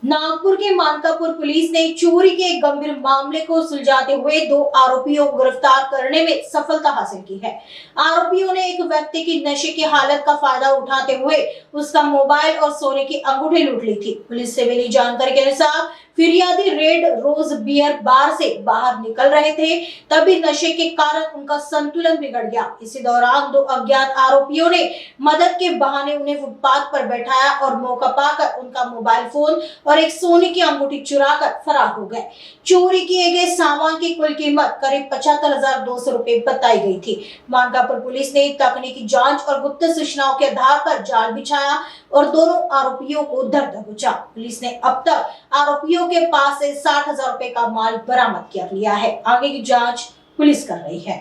नागपुर के Mankapur police ने चोरी के एक गंभीर मामले को सुलझाते हुए 2 आरोपियों को गिरफ्तार करने में सफलता हासिल की है। आरोपियों ने एक व्यक्ति की नशे की हालत का फायदा उठाते हुए उसका मोबाइल और सोने की अंगूठी लूट ली थी। पुलिस से मिली जानकारी के अनुसार फिरियादी रेड रोज बियर बार से बाहर निकल रहे थे, तभी नशे के कारण उनका संतुलन बिगड़ गया। इसी दौरान 2 अज्ञात आरोपियों ने मदद के बहाने उन्हें फुटपाथ पर बैठाया और मौका पाकर उनका मोबाइल फोन और एक सोने की अंगूठी चुराकर फरार हो गए। चोरी किए गए सामान की कुल कीमत करीब 75,200 रुपए बताई गई थी। मानकापुर पुलिस ने तकनीकी जांच और गुप्त सूचनाओं के आधार पर जाल बिछाया और दोनों आरोपियों को धर दबोचा। पुलिस ने अब तक आरोपियों के पास से 60,000 रुपए का माल बरामद कर लिया है। आगे की जांच पुलिस कर रही है।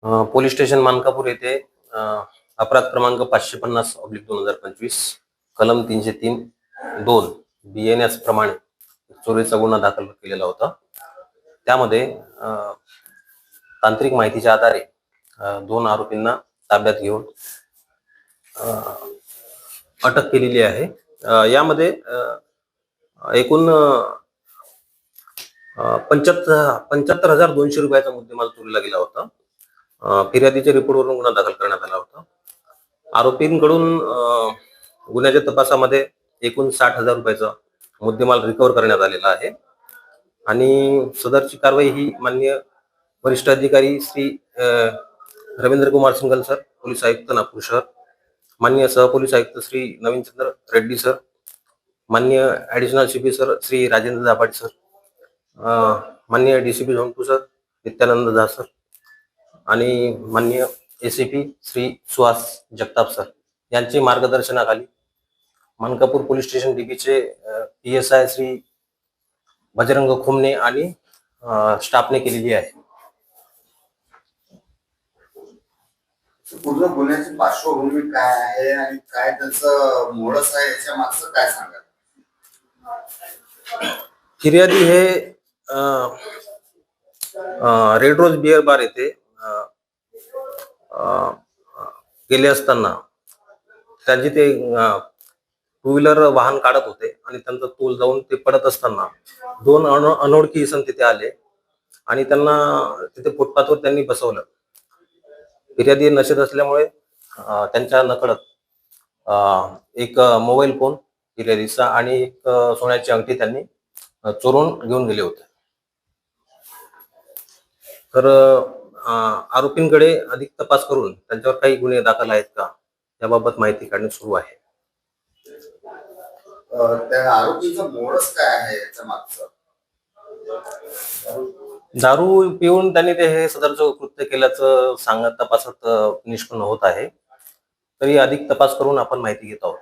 पोलीस स्टेशन मानकापूर येथे अपराध क्रमांक 550/2025 कलम 303(2) BNS प्रमाणे चोरीचा गुन्हा दाखल केलेला होता। त्यामध्ये तांत्रिक माहितीच्या आधारे 2 आरोपींना ताब्यात घेऊन अटक केलेली आहे। यामध्ये एकूण 75,200 रुपयाचा मुद्देमाल चोरीला गेला होता। फिर्यादीच्या रिपोर्टवरून गुन्हा दाखल करण्यात आला होता। आरोपींकडून गुन्ह्याच्या तपासामध्ये एकूण 60,000 रुपयाचा मुद्देमाल रिकव्हर करण्यात आलेला आहे आणि सदरची कारवाई ही माननीय वरिष्ठ अधिकारी श्री रवींद्र कुमार सिंघल सर, पोलीस आयुक्त नागपूर शहर, माननीय सहपोलीस आयुक्त श्री नवीनचंद्र रेड्डी सर, माननीय additional CP sir Shri Rajendra Dabhade sir, माननीय DCP zone 2 sir Nityanand Jha sir आणि माननीय एसीपी श्री सुहास जगताप सर यांचे मार्गदर्शनाखाली मानकापूर पोलीस स्टेशन डीबीचे PSI श्री बजरंग खुमने आणि स्टाफने केलेली आहे। पूर्ण गुन्ह्याची पार्श्वभूमी काय आहे आणि काय त्याचं मोडस आहे याच्या मागचं काय सांगाल? फिर्यादी हे रेड रोज बियर बार येथे गेले असताना त्यांची ते 2 व्हीलर वाहन काढत होते आणि त्यांचा तोल जाऊन ते पडत असताना 2 अनोळखी इसम तिथे आले आणि त्यांना तिथे फुटपाथवर त्यांनी बसवलं। फिर्यादी नशेत असल्यामुळे त्यांच्या नकळत एक मोबाईल फोन फिर्यादीचा आणि एक सोन्याची अंगठी त्यांनी चोरून घेऊन गेले होते। तर आरोपींकडे अधिक तपास करून त्यांच्यावर काही गुन्हे दाखल आहेत का याबाबत माहिती काढणे सुरू आहे। त्या आरोपीचं मोडस काय आहे याच्या मागचं? दारू पिऊन त्यांनी ते हे सदरचं कृत्य केल्याचं सांगत तपासात निष्पन्न होत आहे। तरी अधिक तपास करून आपण माहिती घेत आहोत।